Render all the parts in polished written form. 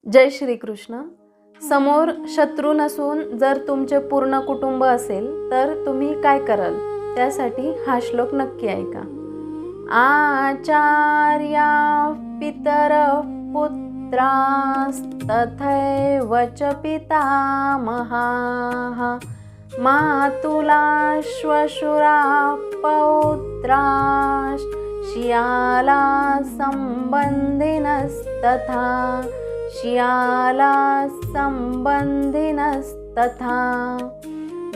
जय श्री कृष्ण। समोर शत्रू नसून जर तुमचे पूर्ण कुटुंब असेल तर तुम्ही काय कराल? त्यासाठी हा श्लोक नक्की ऐका। आचार्या पितर पुत्रास्तथैव च पितामहाः मातुला श्वशुरा पौत्राश्च शियाला संबंधिनस्तथा संबंधिनस्तथा।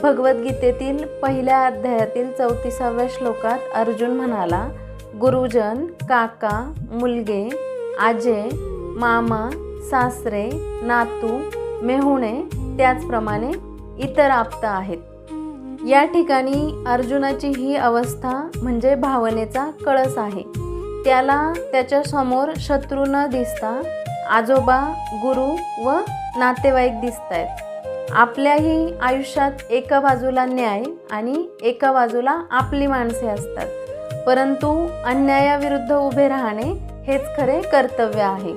भगवद्गीतेतील पहिल्या अध्यायातील 34व्या श्लोकात अर्जुन म्हणाला, गुरुजन, काका, मुलगे, आजे, मामा, सासरे, नातू, मेहुणे, त्याचप्रमाणे इतर आप्त आहेत। या ठिकाणी अर्जुनाची ही अवस्था म्हणजे भावनेचा कळस आहे। त्याला त्याच्या समोर शत्रू न दिसता आजोबा, गुरु व नातेवाईक दिसतायत। आपल्याही आयुष्यात एका बाजूला न्याय आणि एका बाजूला आपली माणसे असतात, परंतु अन्यायाविरुद्ध उभे राहणे हेच खरे कर्तव्य आहे।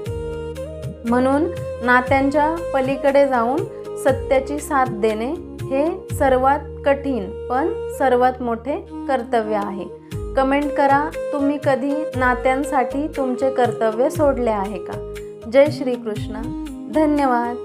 म्हणून नात्यांच्या पलीकडे जाऊन सत्याची साथ देणे हे सर्वात कठीण पण सर्वात मोठे कर्तव्य आहे। कमेंट करा, तुम्ही कधी नात्यांसाठी तुमचे कर्तव्य सोडले आहे का? जय श्री कृष्ण। धन्यवाद।